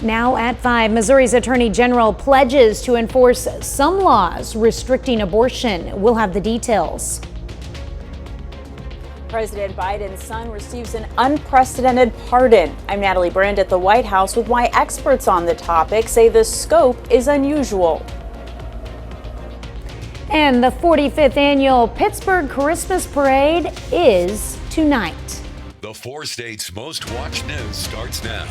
Now at 5, Missouri's Attorney General pledges to enforce some laws restricting abortion. We'll have the details. President Biden's son receives an unprecedented pardon. I'm Natalie Brand at the White House with why experts on the topic say the scope is unusual. And the 45th annual Pittsburgh Christmas Parade is tonight. The 4 states' most watched news starts now.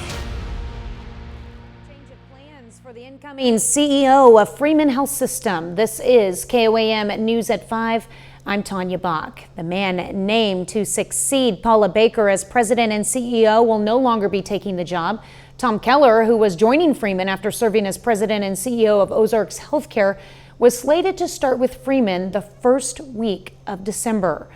Change of plans for the incoming CEO of Freeman Health System. This is KOAM News at 5. I'm Tanya Bach. The man named to succeed Paula Baker as president and CEO will no longer be taking the job. Tom Keller, who was joining Freeman after serving as president and CEO of Ozarks Healthcare, was slated to start with Freeman the first week of December.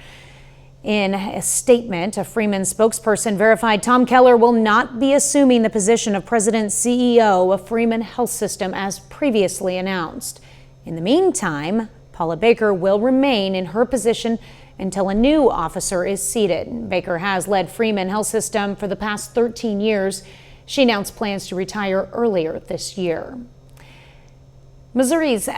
In a statement, a Freeman spokesperson verified Tom Keller will not be assuming the position of president CEO of Freeman Health System as previously announced. In the meantime, Paula Baker will remain in her position until a new officer is seated. Baker has led Freeman Health System for the past 13 years. She announced plans to retire earlier this year. Missouri's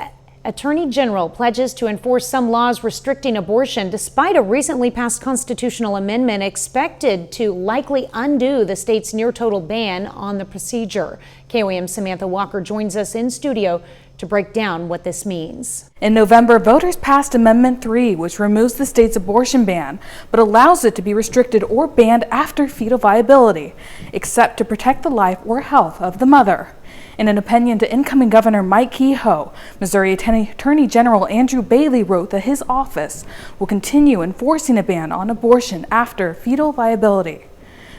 Attorney General pledges to enforce some laws restricting abortion despite a recently passed constitutional amendment expected to likely undo the state's near-total ban on the procedure. KOAM's Samantha Walker joins us in studio to break down what this means. In November, voters passed Amendment 3, which removes the state's abortion ban, but allows it to be restricted or banned after fetal viability, except to protect the life or health of the mother. In an opinion to incoming Governor Mike Kehoe, Missouri Attorney General Andrew Bailey wrote that his office will continue enforcing a ban on abortion after fetal viability.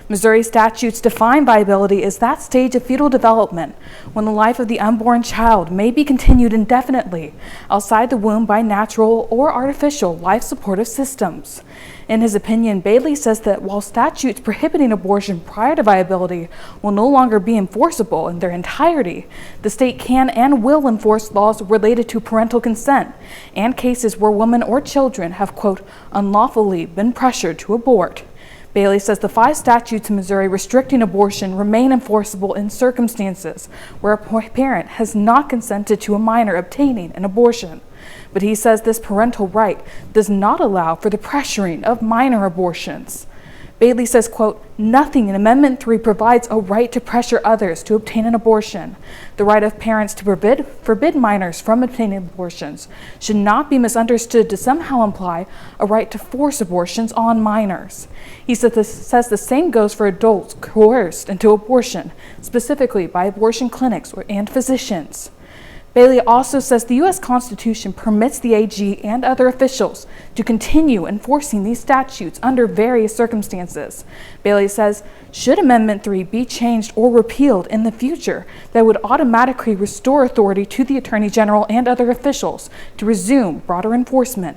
Missouri statutes define viability as that stage of fetal development when the life of the unborn child may be continued indefinitely outside the womb by natural or artificial life supportive systems. In his opinion, Bailey says that while statutes prohibiting abortion prior to viability will no longer be enforceable in their entirety, the state can and will enforce laws related to parental consent and cases where women or children have, quote, unlawfully been pressured to abort. Bailey says the 5 statutes in Missouri restricting abortion remain enforceable in circumstances where a parent has not consented to a minor obtaining an abortion. But he says this parental right does not allow for the pressuring of minor abortions. Bailey says, quote, nothing in Amendment 3 provides a right to pressure others to obtain an abortion. The right of parents to forbid minors from obtaining abortions should not be misunderstood to somehow imply a right to force abortions on minors. He says the same goes for adults coerced into abortion, specifically by abortion clinics and physicians. Bailey also says the U.S. Constitution permits the AG and other officials to continue enforcing these statutes under various circumstances. Bailey says, should Amendment 3 be changed or repealed in the future, that would automatically restore authority to the Attorney General and other officials to resume broader enforcement.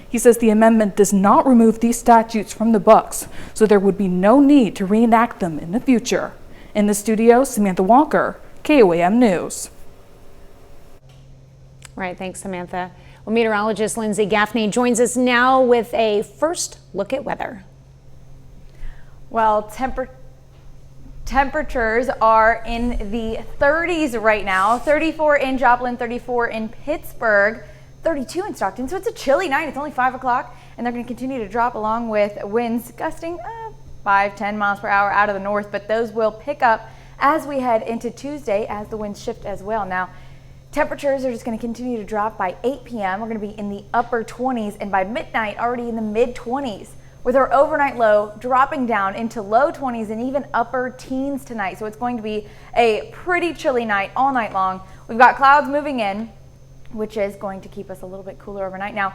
He says the amendment does not remove these statutes from the books, so there would be no need to reenact them in the future. In the studio, Samantha Walker, KOAM News. All right, thanks, Samantha. Well, meteorologist Lindsay Gaffney joins us now with a first look at weather. Well, temperatures are in the 30s right now. 34 in Joplin, 34 in Pittsburgh, 32 in Stockton. So it's a chilly night. It's only 5 o'clock, and they're going to continue to drop along with winds gusting 5-10 miles per hour out of the north. But those will pick up as we head into Tuesday as the winds shift as well. Now, temperatures are just going to continue to drop by 8 p.m. We're going to be in the upper 20s, and by midnight already in the mid 20s, with our overnight low dropping down into low 20s and even upper teens tonight. So it's going to be a pretty chilly night all night long. We've got clouds moving in, which is going to keep us a little bit cooler overnight. Now,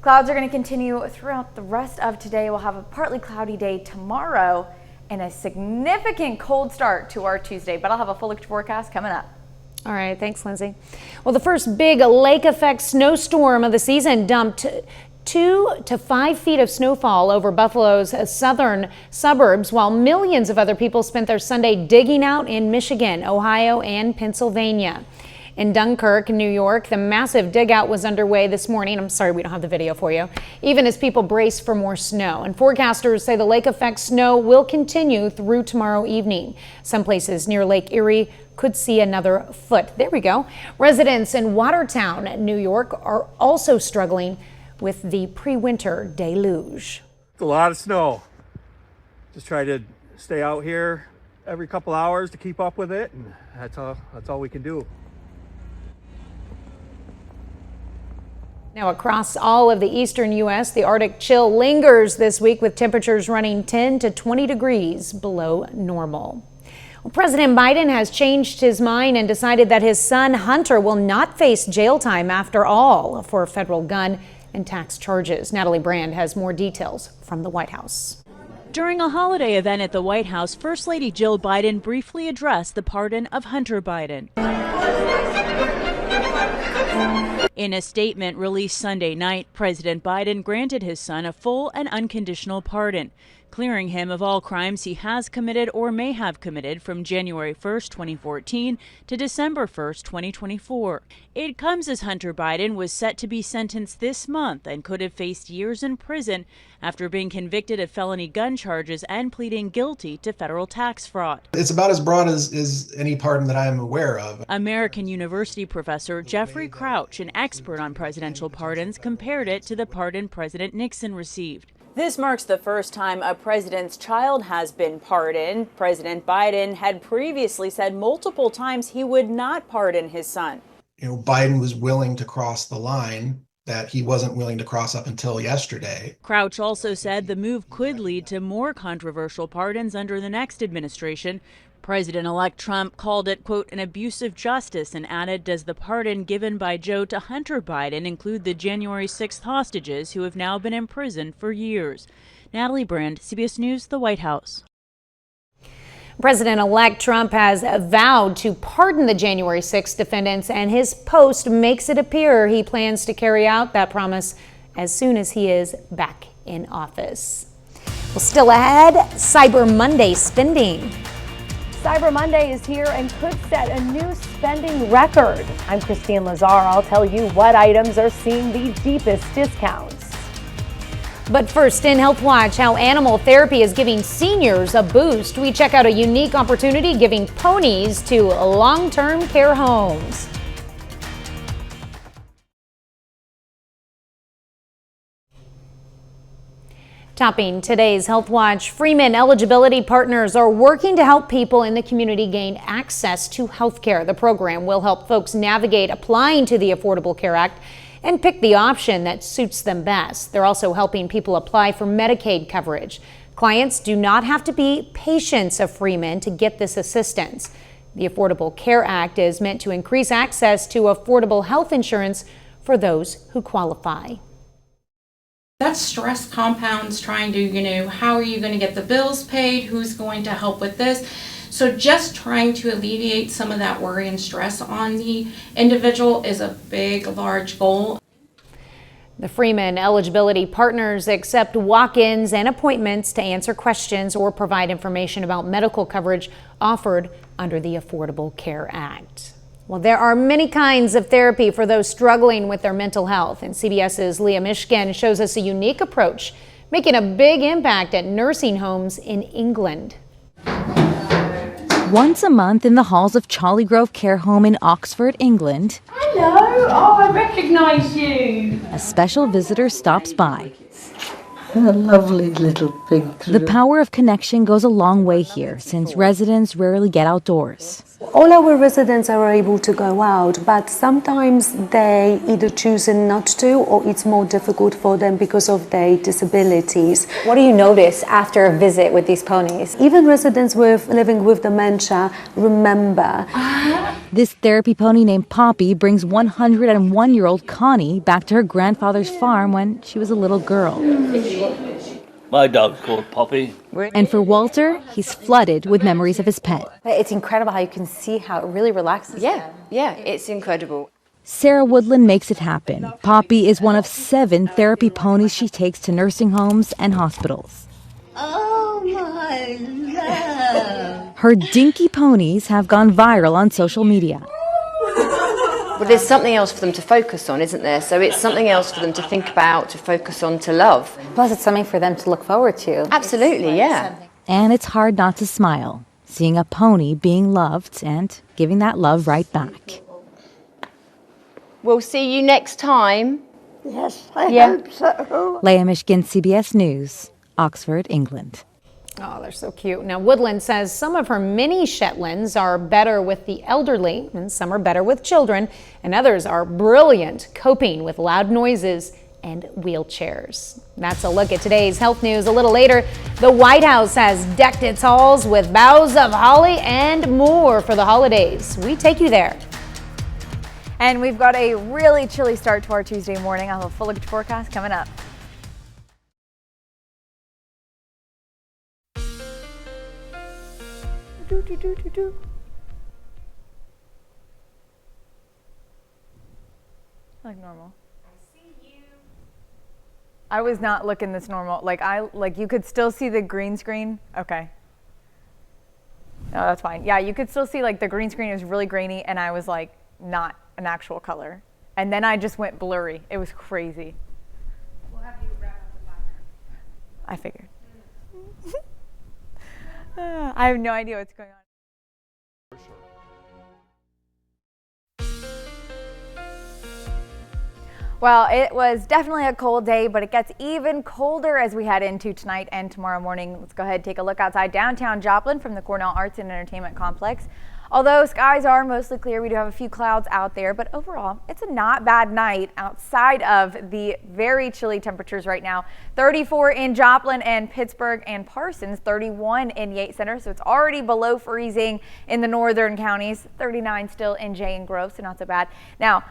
clouds are going to continue throughout the rest of today. We'll have a partly cloudy day tomorrow and a significant cold start to our Tuesday, but I'll have a full forecast coming up. All right, thanks, Lindsay. Well, the first big lake effect snowstorm of the season dumped 2 to 5 feet of snowfall over Buffalo's southern suburbs, while millions of other people spent their Sunday digging out in Michigan, Ohio, and Pennsylvania. In Dunkirk, New York, the massive dig-out was underway this morning. I'm sorry we don't have the video for you. Even as people brace for more snow. And forecasters say the lake effect snow will continue through tomorrow evening. Some places near Lake Erie could see another foot. There we go. Residents in Watertown, New York, are also struggling with the pre-winter deluge. A lot of snow. Just try to stay out here every couple hours to keep up with it, and that's all we can do. Now, across all of the eastern U.S., the Arctic chill lingers this week with temperatures running 10 to 20 degrees below normal. Well, President Biden has changed his mind and decided that his son Hunter will not face jail time after all for federal gun and tax charges. Natalie Brand has more details from the White House. During a holiday event at the White House, First Lady Jill Biden briefly addressed the pardon of Hunter Biden. In a statement released Sunday night, President Biden granted his son a full and unconditional pardon, clearing him of all crimes he has committed or may have committed from January 1st, 2014 to December 1st, 2024. It comes as Hunter Biden was set to be sentenced this month and could have faced years in prison after being convicted of felony gun charges and pleading guilty to federal tax fraud. It's about as broad as any pardon that I am aware of. American University professor Jeffrey Crouch, an expert on presidential pardons, compared it to the pardon President Nixon received. This marks the first time a president's child has been pardoned. President Biden had previously said multiple times he would not pardon his son. Biden was willing to cross the line that he wasn't willing to cross up until yesterday. Crouch also said the move could lead to more controversial pardons under the next administration. President-elect Trump called it, quote, an abuse of justice, and added, does the pardon given by Joe to Hunter Biden include the January 6th hostages who have now been imprisoned for years? Natalie Brand, CBS News, the White House. President-elect Trump has vowed to pardon the January 6th defendants, and his post makes it appear he plans to carry out that promise as soon as he is back in office. Well, still ahead, Cyber Monday spending. Cyber Monday is here and could set a new spending record. I'm Christine Lazar. I'll tell you what items are seeing the deepest discounts. But first, in Health Watch, how animal therapy is giving seniors a boost. We check out a unique opportunity giving ponies to long-term care homes. Topping today's Health Watch, Freeman eligibility partners are working to help people in the community gain access to health care. The program will help folks navigate applying to the Affordable Care Act and pick the option that suits them best. They're also helping people apply for Medicaid coverage. Clients do not have to be patients of Freeman to get this assistance. The Affordable Care Act is meant to increase access to affordable health insurance for those who qualify. That stress compounds trying to, how are you going to get the bills paid? Who's going to help with this? So just trying to alleviate some of that worry and stress on the individual is a big, large goal. The Freeman eligibility partners accept walk-ins and appointments to answer questions or provide information about medical coverage offered under the Affordable Care Act. Well, there are many kinds of therapy for those struggling with their mental health, and CBS's Leah Mishkin shows us a unique approach, making a big impact at nursing homes in England. Once a month in the halls of Charlie Grove Care Home in Oxford, England. Hello, I recognise you. A special visitor stops by. A lovely little pink. The power of connection goes a long way here, since residents rarely get outdoors. All our residents are able to go out, but sometimes they either choose not to, or it's more difficult for them because of their disabilities. What do you notice after a visit with these ponies? Even residents living with dementia remember. This therapy pony named Poppy brings 101-year-old Connie back to her grandfather's farm when she was a little girl. My dog's called Poppy. And for Walter, he's flooded with memories of his pet. It's incredible how you can see how it really relaxes them. Yeah, it's incredible. Sarah Woodland makes it happen. Poppy is one of 7 therapy ponies she takes to nursing homes and hospitals. Oh, my love. Her dinky ponies have gone viral on social media. But there's something else for them to focus on, isn't there? So it's something else for them to think about, to focus on, to love. Plus, it's something for them to look forward to. Absolutely, yeah. And it's hard not to smile, seeing a pony being loved and giving that love right back. We'll see you next time. Yes, I hope so. Leah Mishkin, CBS News, Oxford, England. Oh, they're so cute. Now, Woodland says some of her mini Shetlands are better with the elderly and some are better with children, and others are brilliant coping with loud noises and wheelchairs. That's a look at today's health news. A little later, the White House has decked its halls with boughs of holly and more for the holidays. We take you there. And we've got a really chilly start to our Tuesday morning. I'll have a full look at your forecast coming up. Like normal. I was not looking this normal. Like you could still see the green screen. Okay. No, that's fine. Yeah, you could still see like the green screen is really grainy and I was like not an actual color. And then I just went blurry. It was crazy. We'll have you wrap up the background. I figured. I have no idea what's going on. Well, it was definitely a cold day, but it gets even colder as we head into tonight and tomorrow morning. Let's go ahead and take a look outside downtown Joplin from the Cornell Arts and Entertainment Complex. Although skies are mostly clear, we do have a few clouds out there, but overall, it's a not bad night outside of the very chilly temperatures right now. 34 in Joplin and Pittsburgh and Parsons, 31 in Yates Center, so it's already below freezing in the northern counties, 39 still in Jay and Grove, so not so bad. Now,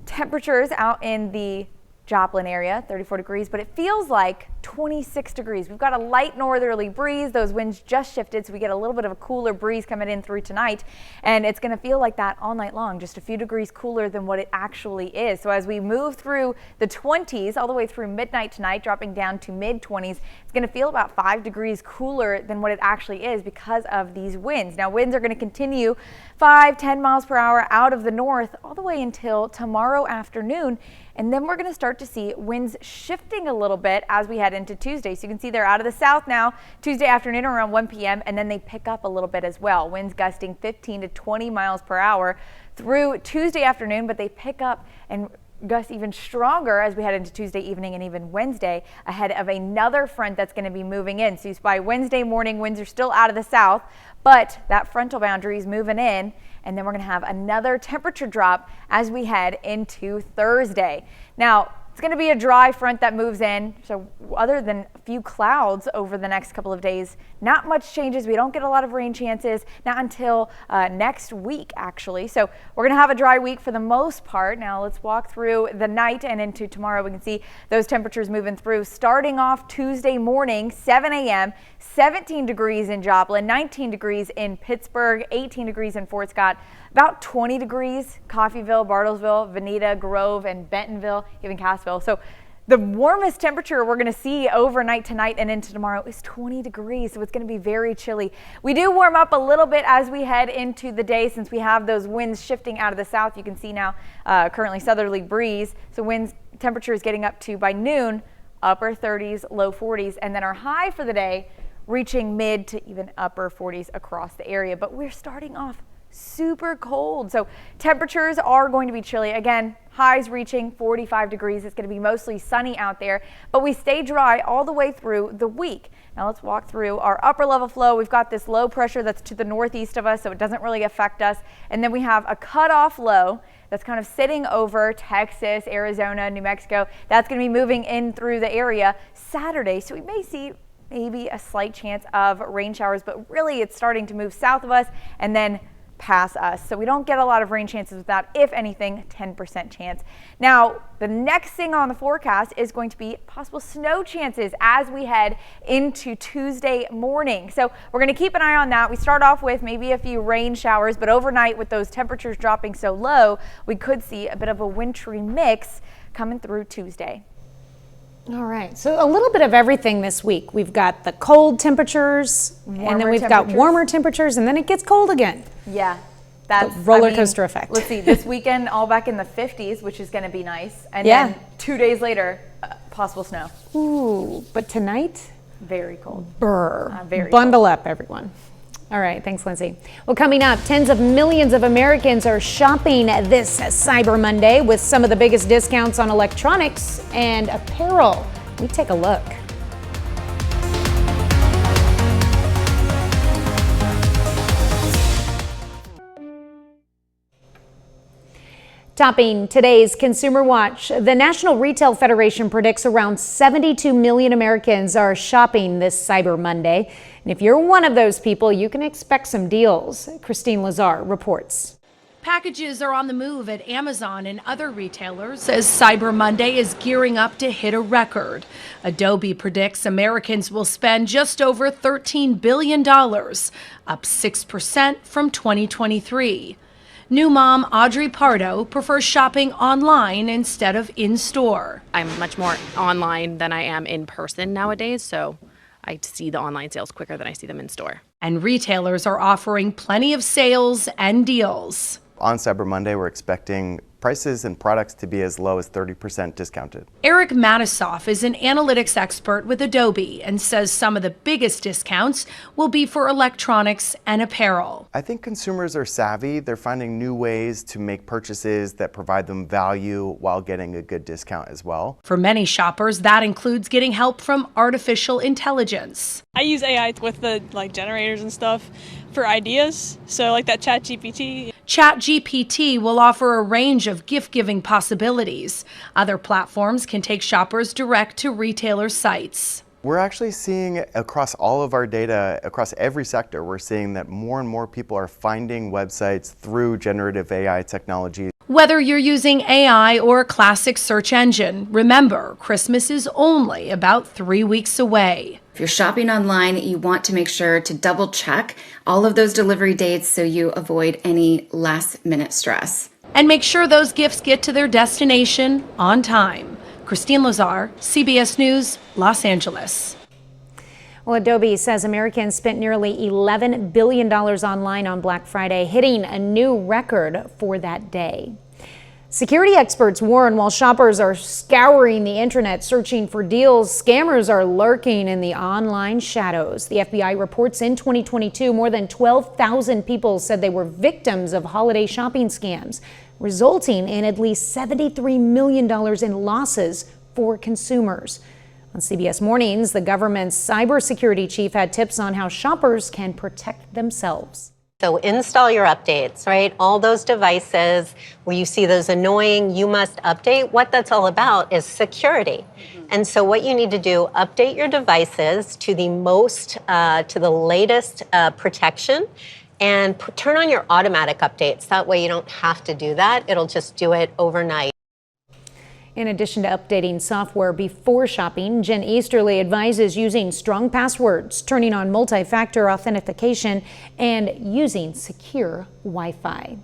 temperatures out in the Joplin area, 34 degrees, but it feels like 26 degrees. We've got a light northerly breeze. Those winds just shifted, so we get a little bit of a cooler breeze coming in through tonight, and it's going to feel like that all night long, just a few degrees cooler than what it actually is. So as we move through the 20s all the way through midnight tonight, dropping down to mid-20s, it's going to feel about 5 degrees cooler than what it actually is because of these winds. Now, winds are going to continue 5-10 miles per hour out of the north all the way until tomorrow afternoon. And then we're going to start to see winds shifting a little bit as we head into Tuesday. So you can see they're out of the south now Tuesday afternoon around 1 p.m. and then they pick up a little bit as well. Winds gusting 15 to 20 miles per hour through Tuesday afternoon, but they pick up and gust even stronger as we head into Tuesday evening and even Wednesday ahead of another front that's going to be moving in. So by Wednesday morning, winds are still out of the south, but that frontal boundary is moving in. And then we're going to have another temperature drop as we head into Thursday. Now, it's going to be a dry front that moves in. So other than a few clouds over the next couple of days, not much changes. We don't get a lot of rain chances, not until next week, actually. So we're going to have a dry week for the most part. Now let's walk through the night and into tomorrow. We can see those temperatures moving through. Starting off Tuesday morning, 7 a.m., 17 degrees in Joplin, 19 degrees in Pittsburgh, 18 degrees in Fort Scott, about 20 degrees, Coffeyville, Bartlesville, Veneta, Grove, and Bentonville, even Cassville. So the warmest temperature we're going to see overnight tonight and into tomorrow is 20 degrees, so it's going to be very chilly. We do warm up a little bit as we head into the day since we have those winds shifting out of the south. You can see now currently southerly breeze, so winds temperature is getting up to by noon, upper 30s, low 40s, and then our high for the day reaching mid to even upper 40s across the area. But we're starting off super cold. So temperatures are going to be chilly. Again, highs reaching 45 degrees. It's going to be mostly sunny out there, but we stay dry all the way through the week. Now let's walk through our upper level flow. We've got this low pressure that's to the northeast of us, so it doesn't really affect us. And then we have a cutoff low that's kind of sitting over Texas, Arizona, New Mexico. That's going to be moving in through the area Saturday. So we may see maybe a slight chance of rain showers, but really it's starting to move south of us and then pass us. So we don't get a lot of rain chances with that. If anything, 10% chance. Now, the next thing on the forecast is going to be possible snow chances as we head into Tuesday morning. So we're going to keep an eye on that. We start off with maybe a few rain showers, but overnight with those temperatures dropping so low, we could see a bit of a wintry mix coming through Tuesday. All right, so a little bit of everything this week. We've got the cold temperatures, and then we've got warmer temperatures, and then it gets cold again. Yeah, That's roller coaster effect. Let's see, this weekend all back in the 50s, which is going to be nice. And Yeah. then 2 days later, possible snow. Ooh, but tonight, very cold. Brr. Very Bundle up, everyone. All right, thanks, Lindsay. Well, coming up, tens of millions of Americans are shopping this Cyber Monday with some of the biggest discounts on electronics and apparel. We take a look. Topping today's Consumer Watch, the National Retail Federation predicts around 72 million Americans are shopping this Cyber Monday. And if you're one of those people, you can expect some deals. Christine Lazar reports. Packages are on the move at Amazon and other retailers as Cyber Monday is gearing up to hit a record. Adobe predicts Americans will spend just over $13 billion, up 6% from 2023. New mom Audrey Pardo prefers shopping online instead of in-store. I'm much more online than I am in person nowadays, so I see the online sales quicker than I see them in store. And retailers are offering plenty of sales and deals. On Cyber Monday, we're expecting prices and products to be as low as 30% discounted. Eric Matisoff is an analytics expert with Adobe and says some of the biggest discounts will be for electronics and apparel. I think consumers are savvy. They're finding new ways to make purchases that provide them value while getting a good discount as well. For many shoppers, that includes getting help from artificial intelligence. I use AI with the generators and stuff for ideas, so like that ChatGPT. ChatGPT will offer a range of gift-giving possibilities. Other platforms can take shoppers direct to retailer sites. We're actually seeing across all of our data, across every sector, we're seeing that more and more people are finding websites through generative AI technology. Whether you're using AI or a classic search engine, remember, Christmas is only about 3 weeks away. If you're shopping online, you want to make sure to double check all of those delivery dates so you avoid any last minute stress. And make sure those gifts get to their destination on time. Christine Lazar, CBS News, Los Angeles. Well, Adobe says Americans spent nearly $11 billion online on Black Friday, hitting a new record for that day. Security experts warn while shoppers are scouring the internet searching for deals, scammers are lurking in the online shadows. The FBI reports in 2022, more than 12,000 people said they were victims of holiday shopping scams, resulting in at least $73 million in losses for consumers. On CBS Mornings, the government's cybersecurity chief had tips on how shoppers can protect themselves. So install your updates, right? All those devices where you see those annoying, you must update. What that's all about is security. And so what you need to do, update your devices to the latest protection and turn on your automatic updates. That way you don't have to do that. It'll just do it overnight. In addition to updating software before shopping, Jen Easterly advises using strong passwords, turning on multi-factor authentication, and using secure Wi-Fi.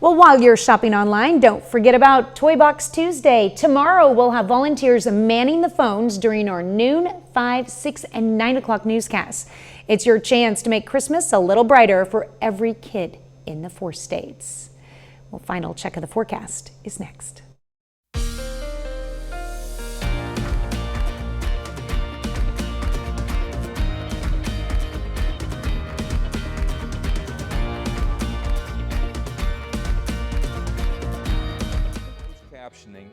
Well, while you're shopping online, don't forget about Toy Box Tuesday. Tomorrow, we'll have volunteers manning the phones during our noon, 5, 6, and 9 o'clock newscasts. It's your chance to make Christmas a little brighter for every kid in the 4 states. Well, final check of the forecast is next.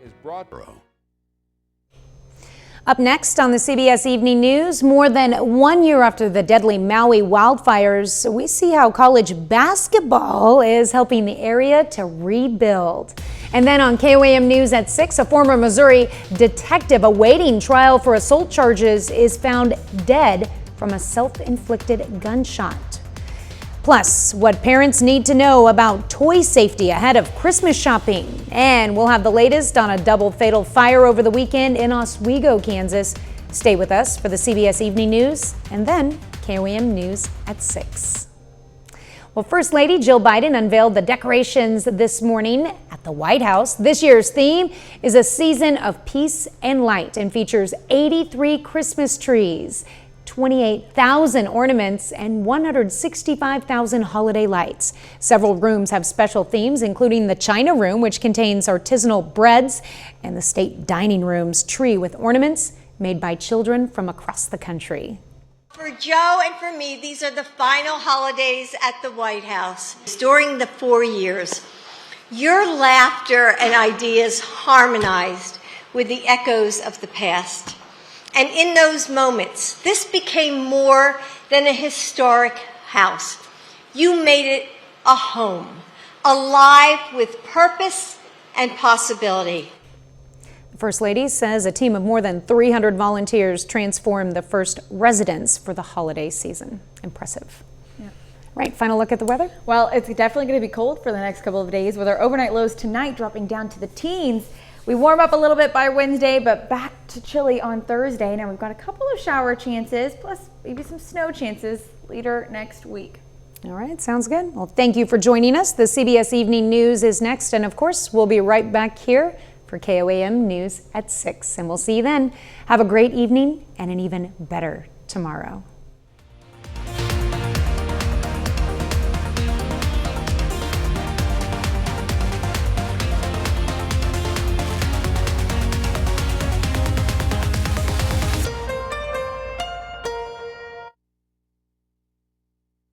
Is brought. Up next on the CBS Evening News, more than 1 year after the deadly Maui wildfires, we see how college basketball is helping the area to rebuild. And then on KOAM News at 6, a former Missouri detective awaiting trial for assault charges is found dead from a self-inflicted gunshot. Plus, what parents need to know about toy safety ahead of Christmas shopping. And we'll have the latest on a double fatal fire over the weekend in Oswego, Kansas. Stay with us for the CBS Evening News and then KOAM News at 6. Well, First Lady Jill Biden unveiled the decorations this morning at the White House. This year's theme is a season of peace and light and features 83 Christmas trees. 28,000 ornaments and 165,000 holiday lights. Several rooms have special themes, including the China Room, which contains artisanal breads, and the State Dining Room's tree with ornaments made by children from across the country. For Joe and for me, these are the final holidays at the White House. During the 4 years, your laughter and ideas harmonized with the echoes of the past. And in those moments, this became more than a historic house. You made it a home, alive with purpose and possibility. The First Lady says a team of more than 300 volunteers transformed the first residence for the holiday season. Impressive. Yeah. Right, final look at the weather. Well, it's definitely going to be cold for the next couple of days, with our overnight lows tonight dropping down to the teens. We warm up a little bit by Wednesday, but back to chilly on Thursday. Now we've got a couple of shower chances, plus maybe some snow chances later next week. All right, sounds good. Well, thank you for joining us. The CBS Evening News is next, and of course, we'll be right back here for KOAM News at 6, and we'll see you then. Have a great evening and an even better tomorrow.